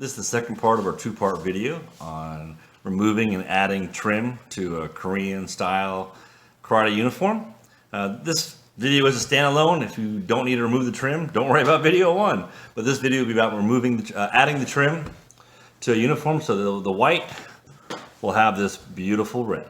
This is the second part of our two-part video on removing and adding trim to a Korean style karate uniform. This video is a standalone. If you don't need to remove the trim, don't worry about video one. But this video will be about adding the trim to a uniform so the white will have this beautiful red.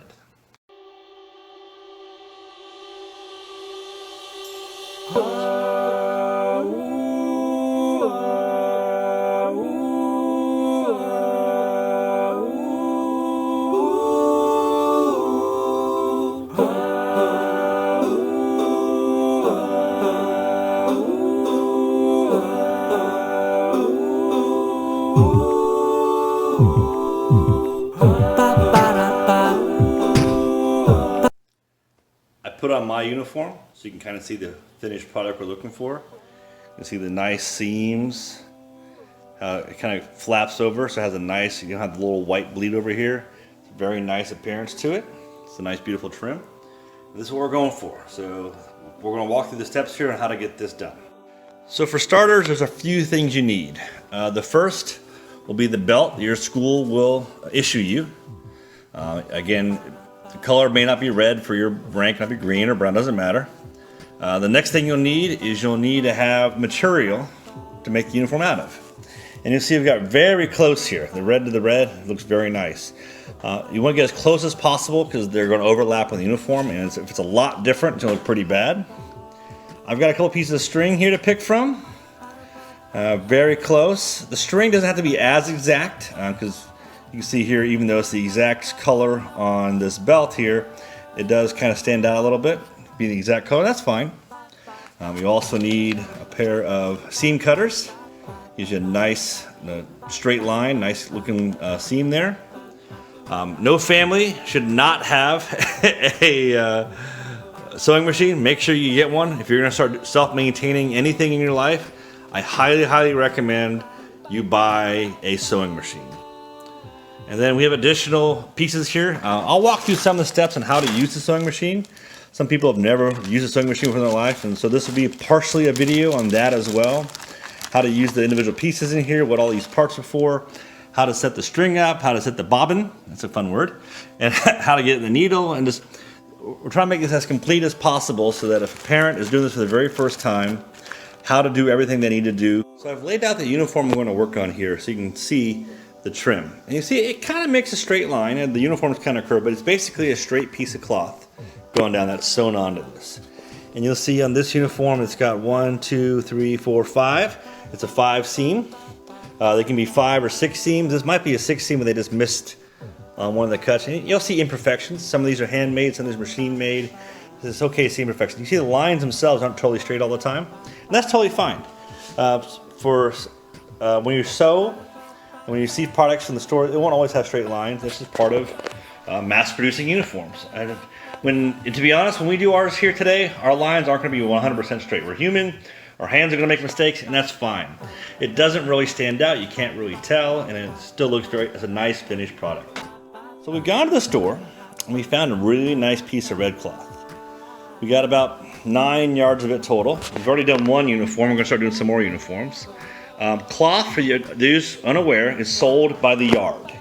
I put on my uniform so you can kind of see the finished product we're looking for. You can see the nice seams. It kind of flaps over, so it has a nice, you don't have the little white bleed over here. It's a very nice appearance to it. It's a nice, beautiful trim. This is what we're going for. So we're going to walk through the steps here on how to get this done. So for starters, there's a few things you need. The first will be the belt your school will issue you. Again, the color may not be red for your rank, not be green or brown, doesn't matter. The next thing you'll need is you'll need to have material to make the uniform out of. And you'll see we've got very close here. The red to the red, it looks very nice. You want to get as close as possible because they're going to overlap with the uniform, and if it's a lot different, it's going to look pretty bad. I've got a couple pieces of string here to pick from. Very close. The string doesn't have to be as exact because you can see here, even though it's the exact color on this belt here, it does kind of stand out a little bit. Be the exact color, that's fine. You also need a pair of seam cutters. Gives you a nice straight line, nice looking seam there. No family should not have a sewing machine. Make sure you get one. If you're going to start self-maintaining anything in your life, I highly recommend you buy a sewing machine. And then we have additional pieces here. I'll walk through some of the steps on how to use the sewing machine. Some people have never used a sewing machine in their life, and so this will be partially a video on that as well. How to use the individual pieces in here, what all these parts are for, how to set the string up, how to set the bobbin, that's a fun word, and how to get the needle, and just we're trying to make this as complete as possible so that if a parent is doing this for the very first time, how to do everything they need to do. So I've laid out the uniform I'm going to work on here so you can see the trim. And you see it kind of makes a straight line, and the uniform is kind of curved, but it's basically a straight piece of cloth going down that's sewn onto this. And you'll see on this uniform it's got 1, 2, 3, 4, 5. It's a 5 seam. They can be 5 or 6 seams. This might be a 6 seam where they just missed on one of the cuts. And you'll see imperfections. Some of these are handmade, some of these are machine made. It's okay to see imperfections. You see the lines themselves aren't totally straight all the time. And that's totally fine. When you sew, when you see products from the store, it won't always have straight lines. This is part of mass-producing uniforms. To be honest, when we do ours here today, our lines aren't going to be 100% straight. We're human. Our hands are going to make mistakes, and that's fine. It doesn't really stand out. You can't really tell, and it still looks great as a nice finished product. So we've gone to the store, and we found a really nice piece of red cloth. We got about 9 yards of it total. We've already done one uniform. We're going to start doing some more uniforms. Cloth, for those unaware, is sold by the yard,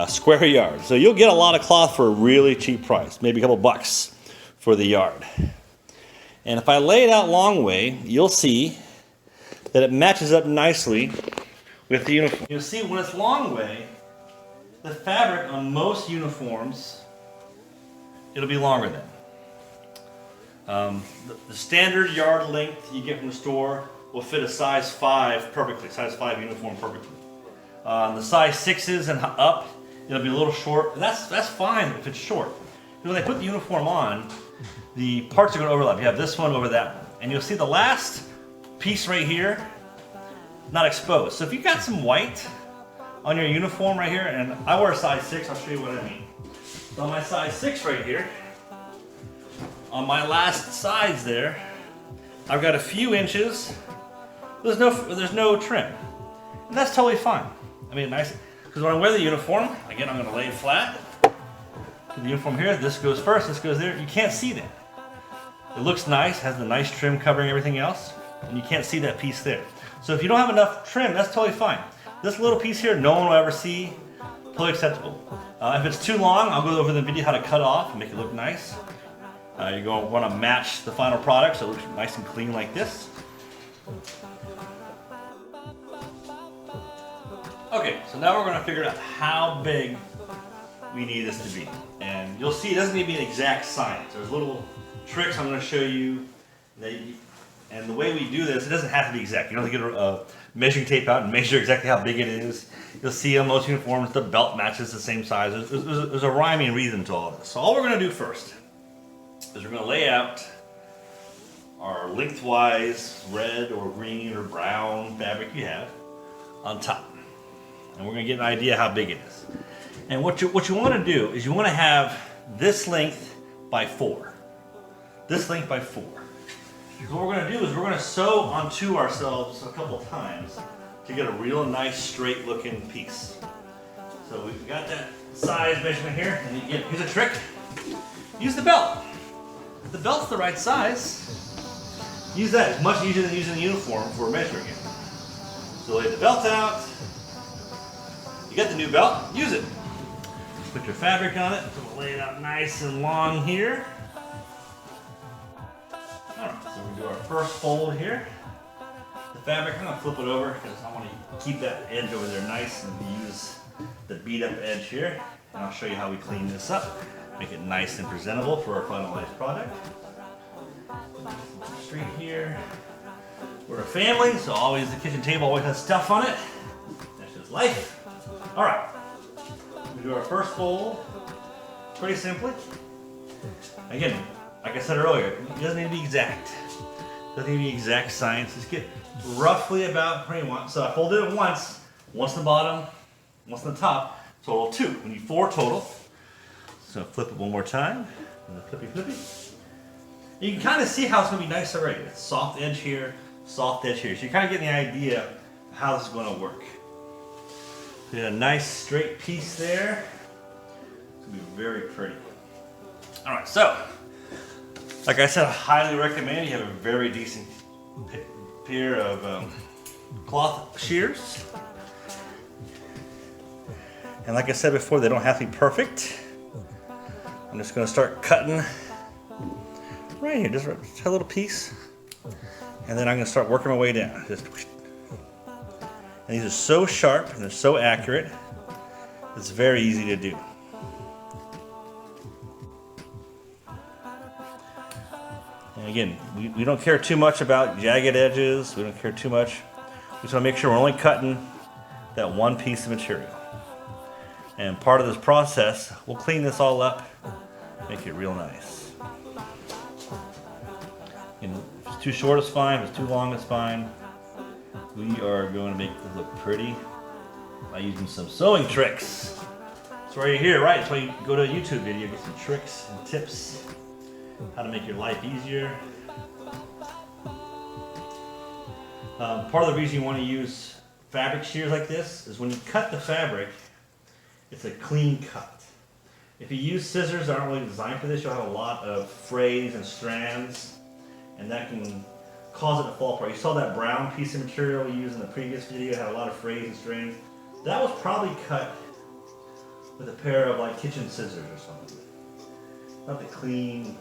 square yard. So you'll get a lot of cloth for a really cheap price, maybe a couple bucks for the yard. And if I lay it out long way, you'll see that it matches up nicely with the uniform. You'll see when it's long way, the fabric on most uniforms, it'll be longer than. The standard yard length you get from the store will fit a size 5 perfectly, size 5 uniform perfectly. The size 6s and up, it'll be a little short. And that's fine if it's short. When they put the uniform on, the parts are going to overlap. You have this one over that one. And you'll see the last piece right here, not exposed. So if you've got some white on your uniform right here, and I wear a size 6, I'll show you what I mean. So on my size 6 right here, on my last sides there, I've got a few inches. There's no trim. And that's totally fine. I mean, nice, because when I wear the uniform, again, I'm going to lay it flat. The uniform here, this goes first, this goes there. You can't see that. It looks nice, has the nice trim covering everything else, and you can't see that piece there. So if you don't have enough trim, that's totally fine. This little piece here, no one will ever see, totally acceptable. If it's too long, I'll go over the video how to cut off and make it look nice. You're going to want to match the final product so it looks nice and clean like this. Okay, so now we're going to figure out how big we need this to be. And you'll see it doesn't need to be an exact science. There's little tricks I'm going to show you. And the way we do this, it doesn't have to be exact. You don't have to get a measuring tape out and measure exactly how big it is. You'll see on most uniforms the belt matches the same size. There's a rhyming reason to all this. So all we're going to do first is we're going to lay out our lengthwise red or green or brown fabric you have on top. And we're going to get an idea how big it is. And what you want to do is you want to have this length by 4. This length by 4. So what we're going to do is we're going to sew onto ourselves a couple times to get a real nice straight looking piece. So we've got that size measurement here, and again, here's a trick. Use the belt. If the belt's the right size, use that. It's much easier than using the uniform for measuring it. So lay the belt out. You got the new belt, use it. Put your fabric on it, so we'll lay it out nice and long here. Alright, so we do our first fold here. The fabric, I'm going to flip it over because I want to keep that edge over there nice and use the beat up edge here. And I'll show you how we clean this up. Make it nice and presentable for our finalized product. Straight here. We're a family, so always the kitchen table always has stuff on it. That's just life. Alright, we do our first fold pretty simply. Again, like I said earlier, it doesn't need to be exact. It doesn't need to be exact science. Just get roughly about where you want. So I folded it once on the bottom, once on the top, total 2. We need 4 total. So flip it one more time, and then flippy. You can kind of see how it's going to be nice already. It's soft edge here, soft edge here. So you're kind of getting the idea of how this is going to work. So you get a nice straight piece there. It's going to be very pretty. All right, so like I said, I highly recommend you have a very decent pair of cloth shears. And like I said before, they don't have to be perfect. I'm just going to start cutting right here, just a little piece. And then I'm going to start working my way down. And these are so sharp and they're so accurate, it's very easy to do. And again, we don't care too much about jagged edges. We don't care too much. We just want to make sure we're only cutting that one piece of material. And part of this process, we'll clean this all up, make it real nice. And if it's too short, it's fine. If it's too long, it's fine. We are going to make this look pretty by using some sewing tricks. That's why you're here, right? That's why you go to a YouTube video, get some tricks and tips, how to make your life easier. Part of the reason you want to use fabric shears like this is when you cut the fabric, it's a clean cut. If you use scissors that aren't really designed for this, you'll have a lot of frays and strands, and that can cause it to fall apart. You saw that brown piece of material we used in the previous video, it had a lot of frays and strands. That was probably cut with a pair of like kitchen scissors or something. Not the clean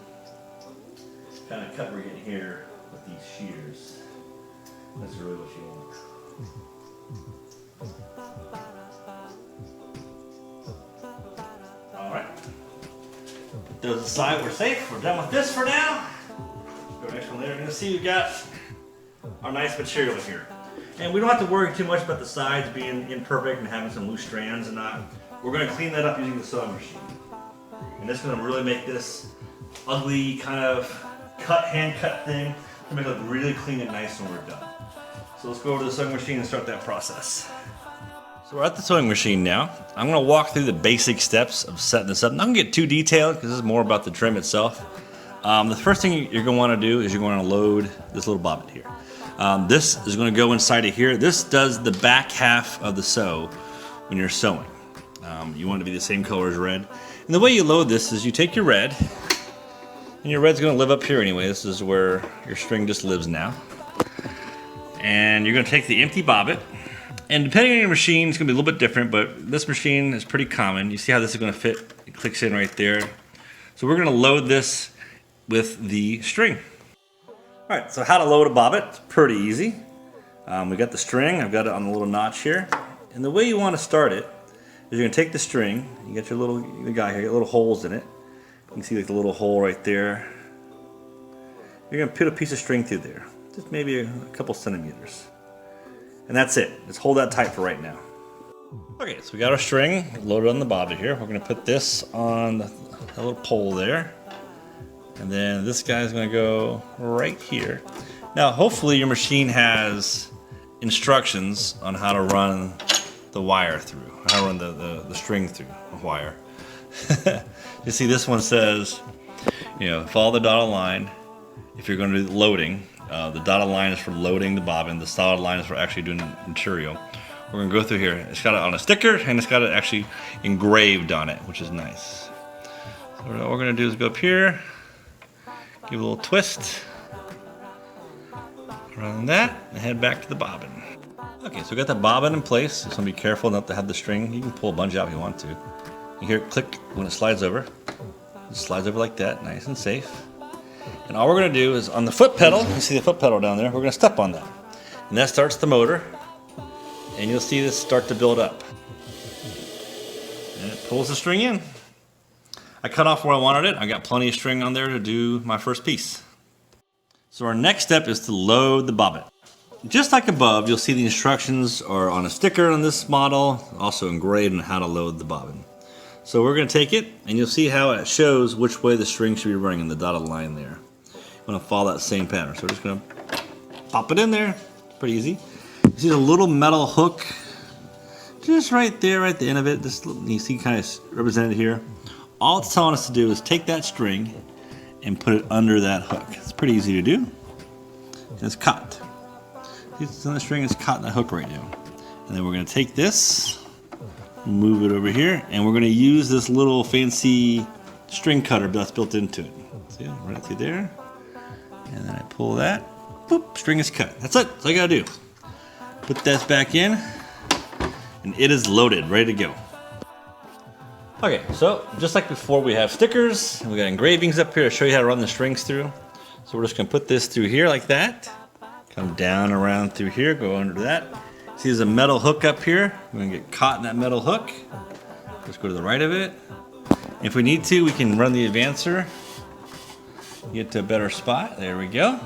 kind of cut we're getting here with these shears. That's really what you want. Alright. Put those aside, we're safe. We're done with this for now. Go next one there. You're going to see we've got our nice material here. And we don't have to worry too much about the sides being imperfect and having some loose strands and not. We're going to clean that up using the sewing machine. And this is going to really make this ugly kind of hand cut thing to make it look really clean and nice when we're done. So let's go over to the sewing machine and start that process. So we're at the sewing machine now. I'm going to walk through the basic steps of setting this up. I'm not going to get too detailed because this is more about the trim itself. The first thing you're going to want to do is you're going to load this little bobbin here. This is going to go inside of here. This does the back half of the sew when you're sewing. You want it to be the same color as red. And the way you load this is you take your red, and your red's going to live up here anyway. This is where your string just lives now. And you're gonna take the empty bobbin, and depending on your machine, it's gonna be a little bit different, but this machine is pretty common. You see how this is gonna fit? It clicks in right there. So we're gonna load this with the string. All right, so how to load a bobbin? It's pretty easy. We got the string, I've got it on the little notch here. And the way you wanna start it is you're gonna take the string, you got your little guy here, you got little holes in it. You can see like the little hole right there. You're gonna put a piece of string through there, just maybe a couple centimeters. And that's it. Just hold that tight for right now. Okay, so we got our string loaded on the bobbin here. We're gonna put this on the little pole there. And then this guy's gonna go right here. Now, hopefully your machine has instructions on how to run the wire through, how to run the string through the wire. You see this one says, follow the dotted line. If you're going to do loading, the dotted line is for loading the bobbin. The solid line is for actually doing material. We're going to go through here. It's got it on a sticker, and it's got it actually engraved on it, which is nice. So what we're going to do is go up here, give it a little twist, around that, and head back to the bobbin. Okay, so we got the bobbin in place. Just want to be careful not to have the string. You can pull a bunch out if you want to. You hear it click when it slides over. It slides over like that, nice and safe. And all we're going to do is on the foot pedal, you see the foot pedal down there, we're going to step on that. And that starts the motor. And you'll see this start to build up. And it pulls the string in. I cut off where I wanted it. I got plenty of string on there to do my first piece. So our next step is to load the bobbin. Just like above, you'll see the instructions are on a sticker on this model, also engraved on how to load the bobbin. So we're going to take it, and you'll see how it shows which way the string should be running in the dotted line there. I'm going to follow that same pattern. So we're just going to pop it in there. Pretty easy. You see the little metal hook just right there, right at the end of it. This, you see kind of represented here. All it's telling us to do is take that string and put it under that hook. It's pretty easy to do. And it's caught. It's on the string, it's caught in that hook right now. And then we're going to take this, move it over here, and we're going to use this little fancy string cutter that's built into it. See it? Right through there. And then I pull that. Boop, string is cut. That's it. That's all I got to do. Put this back in, and it is loaded, ready to go. Okay, so just like before, we have stickers, and we got engravings up here to show you how to run the strings through. So we're just going to put this through here like that. Come down around through here, go under that. See there's a metal hook up here. We're going to get caught in that metal hook. Just go to the right of it. If we need to, we can run the advancer. Get to a better spot. There we go.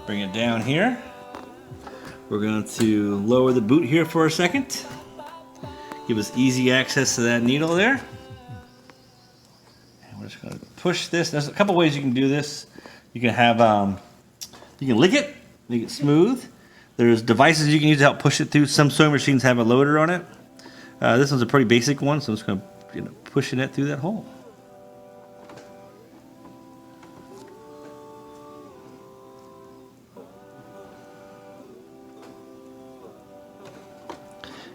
Bring it down here. We're going to lower the boot here for a second. Give us easy access to that needle there. And we're just going to push this. There's a couple ways you can do this. You can have, you can lick it, make it smooth. There's devices you can use to help push it through. Some sewing machines have a loader on it. This one's a pretty basic one, so I'm just going to pushing it through that hole.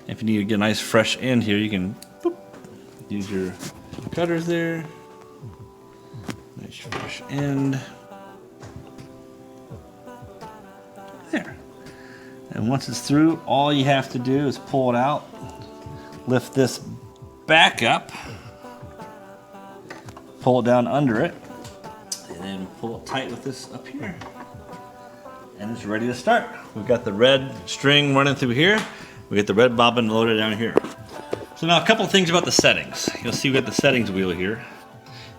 If you need to get a nice fresh end here, you can boop, use your cutters there. Nice fresh end. There. And once it's through, all you have to do is pull it out, lift this back up, pull it down under it, and then pull it tight with this up here. And it's ready to start. We've got the red string running through here. We get the red bobbin loaded down here. So now a couple things about the settings. You'll see we got the settings wheel here.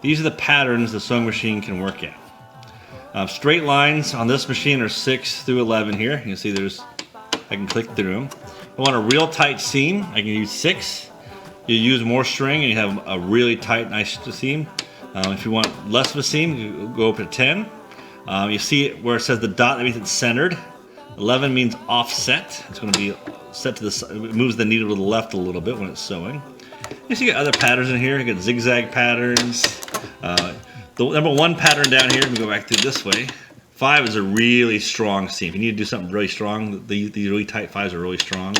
These are the patterns the sewing machine can work at. Straight lines on this machine are 6 through 11 here. You can see I can click through them. If I want a real tight seam, I can use 6. You use more string and you have a really tight, nice seam. If you want less of a seam, you go up to 10. You see it where it says the dot, that means it's centered. 11 means offset. It's going to be set to the side. It moves the needle to the left a little bit when it's sewing. You see you got other patterns in here. You got zigzag patterns. The number 1 pattern down here, we go back through this way. 5 is a really strong seam. If you need to do something really strong, these really tight 5s are really strong.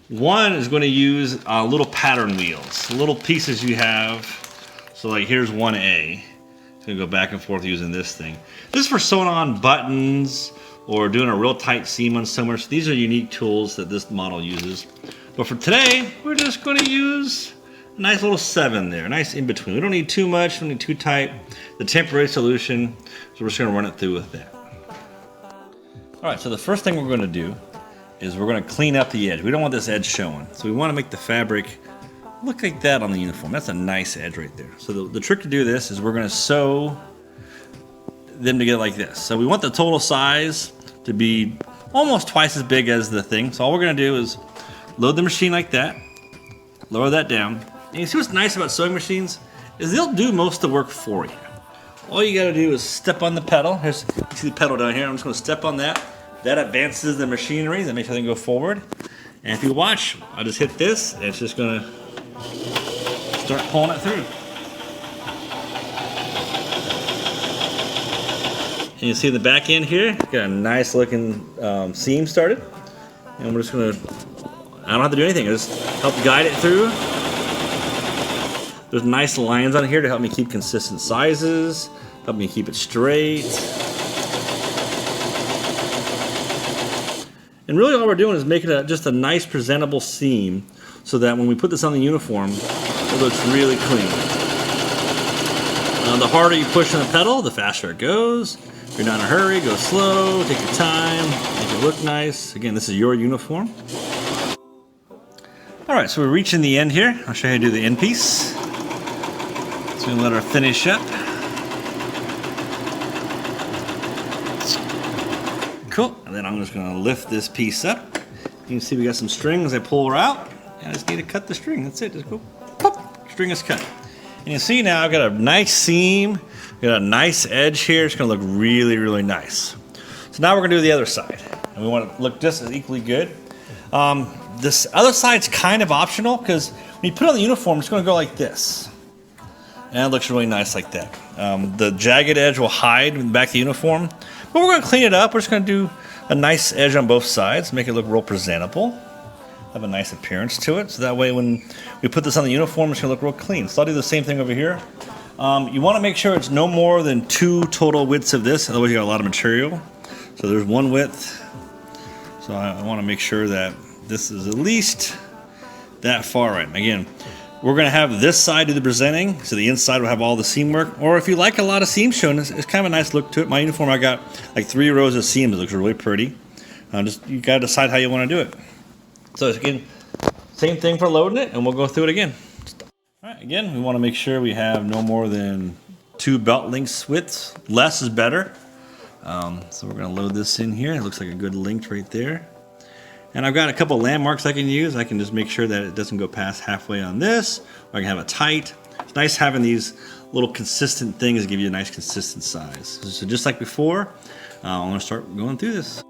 1 is going to use little pattern wheels, little pieces you have. So like here's 1A. It's going to go back and forth using this thing. This is for sewing on buttons or doing a real tight seam on somewhere. So these are unique tools that this model uses. But for today, we're just going to use a nice little 7 there, nice in between. We don't need too much, we don't need too tight. The temporary solution, so we're just going to run it through with that. All right, so the first thing we're going to do is we're going to clean up the edge. We don't want this edge showing, so we want to make the fabric look like that on the uniform. That's a nice edge right there. So the trick to do this is we're going to sew them together like this. So we want the total size to be almost twice as big as the thing. So all we're going to do is load the machine like that, lower that down. And you see what's nice about sewing machines is they'll do most of the work for you. All you got to do is step on the pedal. You see the pedal down here. I'm just going to step on that. That advances the machinery. That makes everything go forward. And if you watch, I'll just hit this, and it's just going to start pulling it through. And you see the back end here, got a nice looking seam started. And we're just going to, I don't have to do anything, I just help guide it through. There's nice lines on here to help me keep consistent sizes, help me keep it straight. And really all we're doing is making it just a nice presentable seam so that when we put this on the uniform, it looks really clean. The harder you push on the pedal, the faster it goes. If you're not in a hurry, go slow, take your time, make it look nice. Again, this is your uniform. All right, so we're reaching the end here. I'll show you how to do the end piece. So we're gonna let her finish up. Cool, and then I'm just gonna lift this piece up. You can see we got some strings. I pull her out, and I just need to cut the string. That's it, just go, pop, string is cut. And you see now I've got a nice seam, got a nice edge here. It's gonna look really, really nice. So now we're gonna do the other side. And we want it to look just as equally good. This other side's kind of optional because when you put it on the uniform, it's gonna go like this. And it looks really nice like that. The jagged edge will hide in the back of the uniform. But we're gonna clean it up. We're just gonna do a nice edge on both sides, make it look real presentable. Have a nice appearance to it. So that way when we put this on the uniform, it's gonna look real clean. So I'll do the same thing over here. You wanna make sure it's no more than 2 total widths of this, otherwise you got a lot of material. So there's 1 width. So I wanna make sure that this is at least that far right. Again, we're gonna have this side do the presenting, so the inside will have all the seam work. Or if you like a lot of seams shown, it's kind of a nice look to it. My uniform, I got like 3 rows of seams. It looks really pretty. You gotta decide how you wanna do it. So again, same thing for loading it, and we'll go through it again. All right, again, we wanna make sure we have no more than 2 belt lengths widths. Less is better. So we're gonna load this in here. It looks like a good length right there. And I've got a couple landmarks I can use. I can just make sure that it doesn't go past halfway on this, or I can have it tight. It's nice having these little consistent things to give you a nice consistent size. So just like before, I'm gonna start going through this.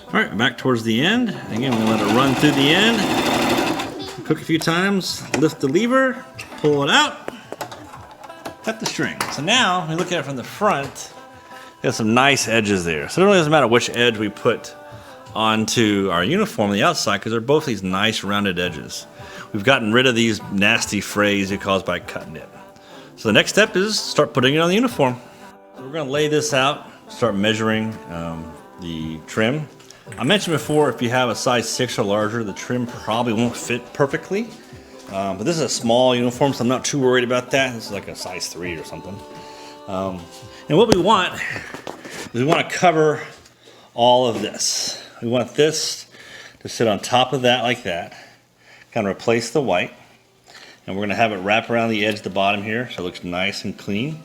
All right, back towards the end. Again, we're gonna let it run through the end. Cook a few times, lift the lever, pull it out, cut the string. So now, when we look at it from the front, got some nice edges there. So it really doesn't matter which edge we put onto our uniform on the outside because they're both these nice rounded edges. We've gotten rid of these nasty frays caused by cutting it. So the next step is start putting it on the uniform. So we're gonna lay this out, start measuring the trim. I mentioned before, if you have a size 6 or larger, the trim probably won't fit perfectly. But this is a small uniform, so I'm not too worried about that. This is like a size 3 or something. And what we want is we want to cover all of this. We want this to sit on top of that like that, kind of replace the white. And we're going to have it wrap around the edge of the bottom here so it looks nice and clean.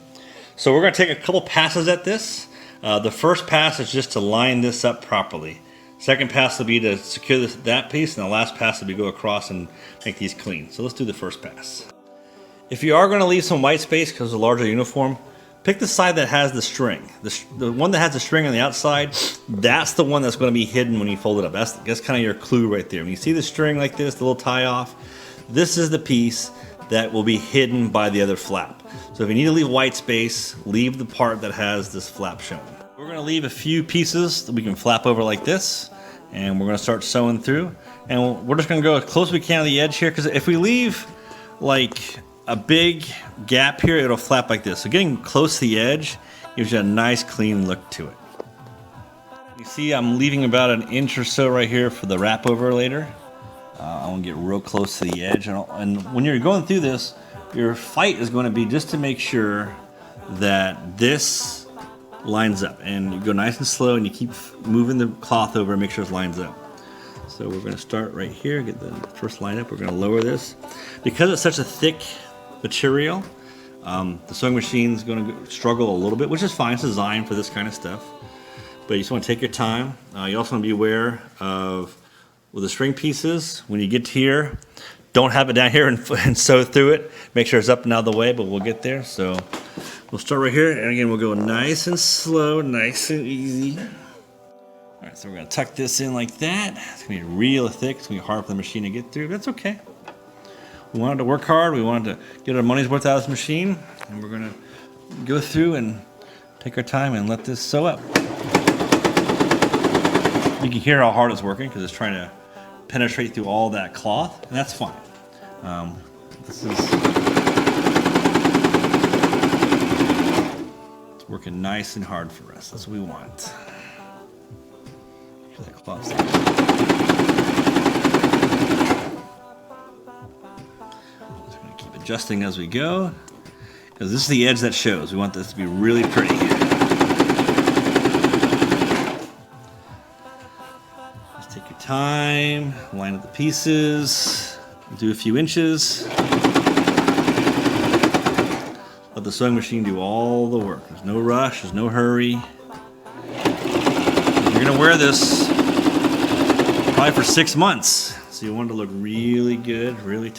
So we're going to take a couple passes at this. The first pass is just to line this up properly. Second pass will be to secure that piece, and the last pass will be go across and make these clean. So let's do the first pass. If you are going to leave some white space because it's a larger uniform, pick the side that has the string. The one that has the string on the outside, that's the one that's going to be hidden when you fold it up. That's kind of your clue right there. When you see the string like this, the little tie off, this is the piece that will be hidden by the other flap. So if you need to leave white space, leave the part that has this flap showing. We're gonna leave a few pieces that we can flap over like this, and we're gonna start sewing through. And we're just gonna go as close as we can to the edge here, because if we leave like a big gap here, it'll flap like this. So getting close to the edge gives you a nice clean look to it. You see I'm leaving about an inch or so right here for the wrap over later. I want to get real close to the edge. And when you're going through this, your fight is going to be just to make sure that this lines up. And you go nice and slow and you keep moving the cloth over and make sure it lines up. So we're going to start right here, get the first line up. We're going to lower this. Because it's such a thick material, the sewing machine is going to struggle a little bit, which is fine. It's designed for this kind of stuff. But you just want to take your time. You also want to be aware of, with the string pieces, when you get to here, don't have it down here and sew through it. Make sure it's up and out of the way, but we'll get there. So we'll start right here, and again, we'll go nice and slow, nice and easy. All right, so we're gonna tuck this in like that. It's gonna be real thick. It's gonna be hard for the machine to get through, but that's okay. We wanted to work hard. We wanted to get our money's worth out of this machine, and we're gonna go through and take our time and let this sew up. You can hear how hard it's working because it's trying to penetrate through all that cloth, and that's fine. It's working nice and hard for us. That's what we want. That cloth's there. Just going to keep adjusting as we go, because this is the edge that shows. We want this to be really pretty. Time, line up the pieces, do a few inches. Let the sewing machine do all the work. There's no rush, there's no hurry. You're gonna wear this probably for 6 months, so you want it to look really good, really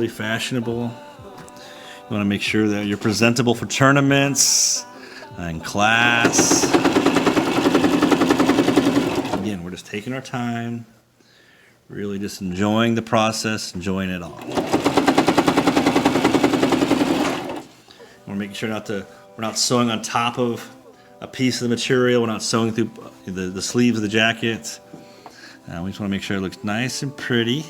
fashionable. You want to make sure that you're presentable for tournaments and class. Again, we're just taking our time, really just enjoying the process, enjoying it all. We're making sure we're not sewing on top of a piece of the material. We're not sewing through the sleeves of the jacket. We just want to make sure it looks nice and pretty,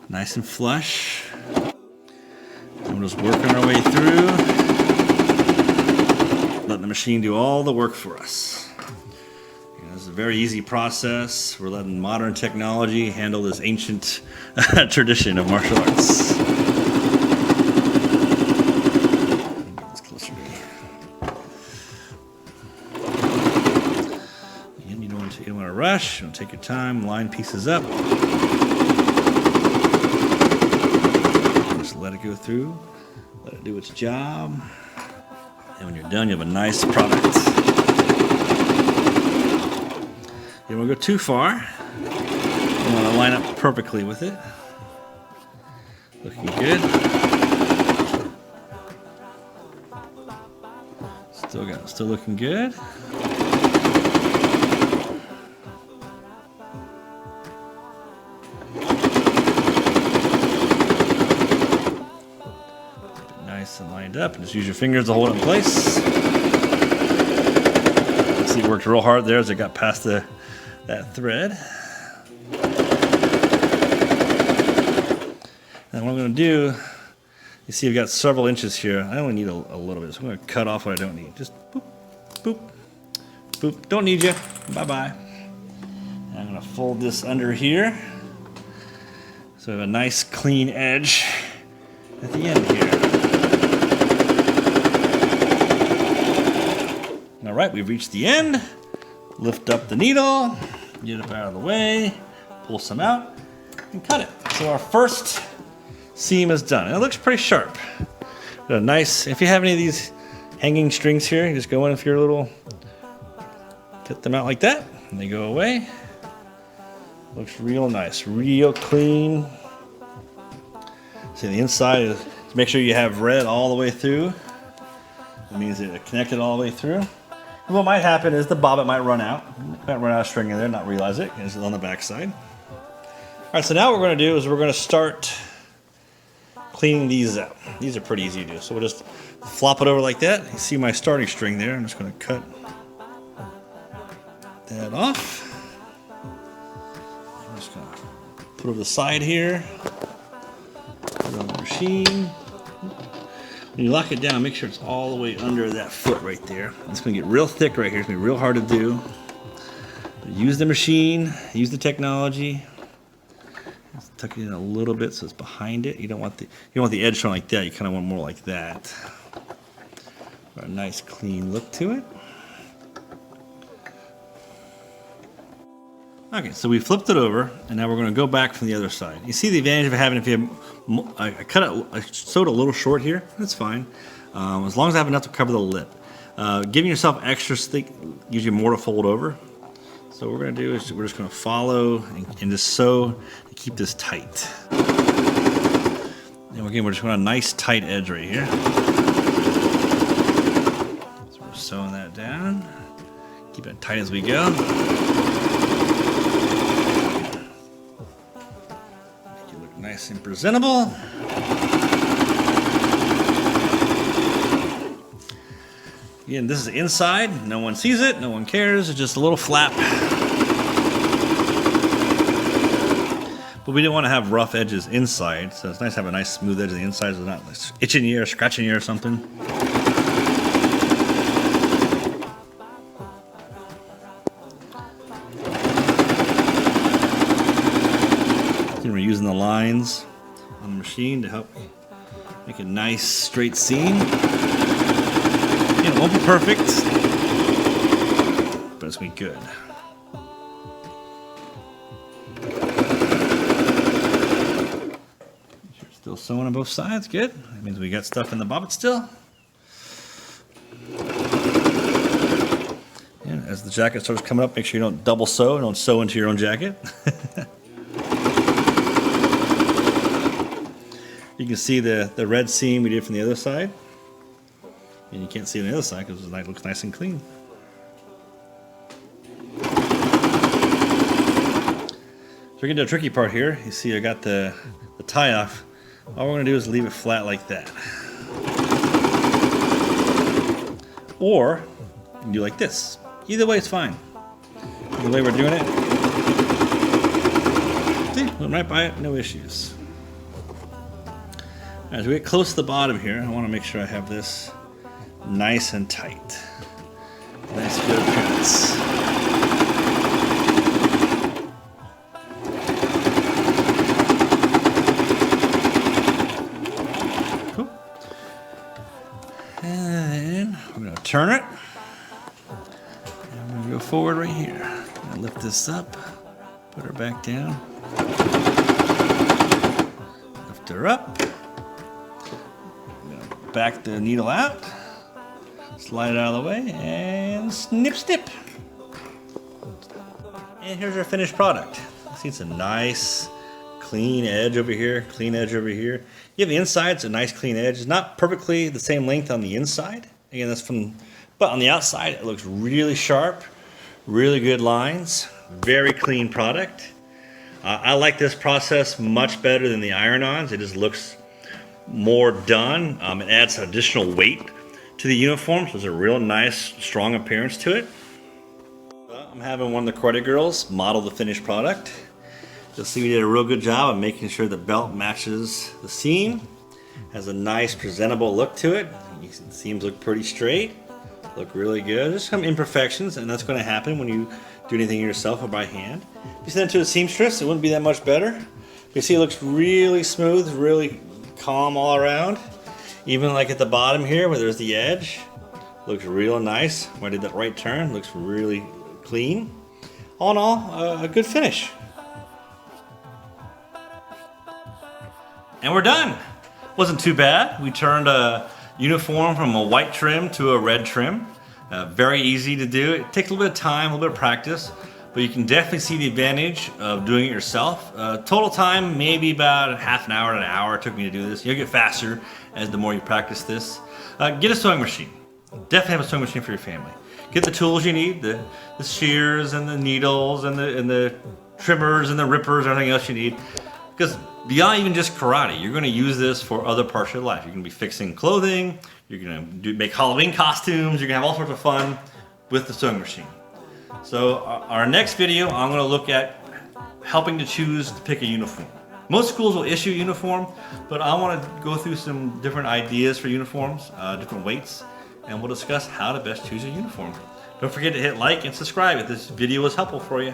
nice and flush. And we're just working our way through, letting the machine do all the work for us. It's a very easy process. We're letting modern technology handle this ancient tradition of martial arts. Get this closer to me. Again, you don't want to rush. You want to take your time, line pieces up. Just let it go through. Let it do its job. And when you're done, you have a nice product. You don't want to go too far. You want to line up perfectly with it. Looking good. Still looking good. Nice and lined up, and just use your fingers to hold it in place. See, it worked real hard there as it got past that thread. And what I'm going to do, you see I've got several inches here. I only need a little bit, so I'm going to cut off what I don't need. Just boop, boop, boop. Don't need you. Bye-bye. And I'm going to fold this under here, so I have a nice clean edge at the end here. All right, we've reached the end. Lift up the needle, get it out of the way, pull some out, and cut it. So our first seam is done. And it looks pretty sharp. Got a nice, if you have any of these hanging strings here, you just go in with your little, cut them out like that, and they go away. Looks real nice, real clean. See, the inside is, make sure you have red all the way through. That means it connected all the way through. And what might happen is the bobbin might run out. You might run out of string in there, not realize it, because it's on the back side. All right, so now what we're going to do is we're going to start cleaning these out. These are pretty easy to do. So we'll just flop it over like that. You see my starting string there. I'm just going to cut that off. I'm just going to put it over the side here. Put it on the machine. When you lock it down, make sure it's all the way under that foot right there. It's going to get real thick right here. It's going to be real hard to do. But use the machine, use the technology. Just tuck it in a little bit so it's behind it. You don't want the edge showing like that. You kind of want more like that. For a nice clean look to it. Okay, so we flipped it over, and now we're going to go back from the other side. You see the advantage of having, if you have, I sewed a little short here. That's fine, as long as I have enough to cover the lip. Giving yourself extra stick gives you more to fold over. So what we're going to do is we're just going to follow and just sew to keep this tight. And again, we're just going to a nice tight edge right here. So we're sewing that down. Keep it tight as we go. Nice and presentable. Again, this is inside. No one sees it. No one cares. It's just a little flap. But we didn't want to have rough edges inside, so it's nice to have a nice smooth edge on the inside so it's not like itching you or scratching you or something. We're using the lines on the machine to help make a nice straight seam. It won't be perfect, but it's going to be good. Still sewing on both sides, good. That means we got stuff in the bobbin still. And as the jacket starts coming up, make sure you don't double sew, don't sew into your own jacket. You can see the red seam we did from the other side. And you can't see it on the other side because it looks nice and clean. So we're getting to the tricky part here. You see I got the tie off. All we're going to do is leave it flat like that. Or you can do like this. Either way is fine. The way we're doing it. See, went right by it, no issues. As we get close to the bottom here, I want to make sure I have this nice and tight. Nice good appearance. Cool. And then we're going to turn it. And I'm going to go forward right here. I'm going to lift this up, put her back down. Lift her up. Back the needle out, slide it out of the way, and snip, snip. And here's our finished product. See, it's a nice, clean edge over here, clean edge over here. You have the inside, it's a nice clean edge. It's not perfectly the same length on the inside. Again, that's but on the outside, it looks really sharp, really good lines, very clean product. I like this process much better than the iron-ons. It just looks more done. It adds additional weight to the uniform, so there's a real nice, strong appearance to it. I'm having one of the karate girls model the finished product. You'll see we did a real good job of making sure the belt matches the seam, has a nice, presentable look to it. The seams look pretty straight, look really good. There's some imperfections, and that's going to happen when you do anything yourself or by hand. If you send it to a seamstress, it wouldn't be that much better. You see it looks really smooth, really calm all around. Even like at the bottom here where there's the edge, looks real nice. When I did that right turn, looks really clean. All in all, a good finish. And we're done. Wasn't too bad. We turned a uniform from a white trim to a red trim. Very easy to do. It takes a little bit of time, a little bit of practice. But you can definitely see the advantage of doing it yourself. Total time, maybe about half an hour to an hour it took me to do this. You'll get faster as the more you practice this. Get a sewing machine. Definitely have a sewing machine for your family. Get the tools you need, the shears and the needles and the trimmers and the rippers, everything else you need. Because beyond even just karate, you're going to use this for other parts of your life. You're going to be fixing clothing, you're going to make Halloween costumes, you're going to have all sorts of fun with the sewing machine. So our next video, I'm going to look at helping to choose to pick a uniform. Most schools will issue a uniform, but I want to go through some different ideas for uniforms, different weights, and we'll discuss how to best choose a uniform. Don't forget to hit like and subscribe if this video was helpful for you.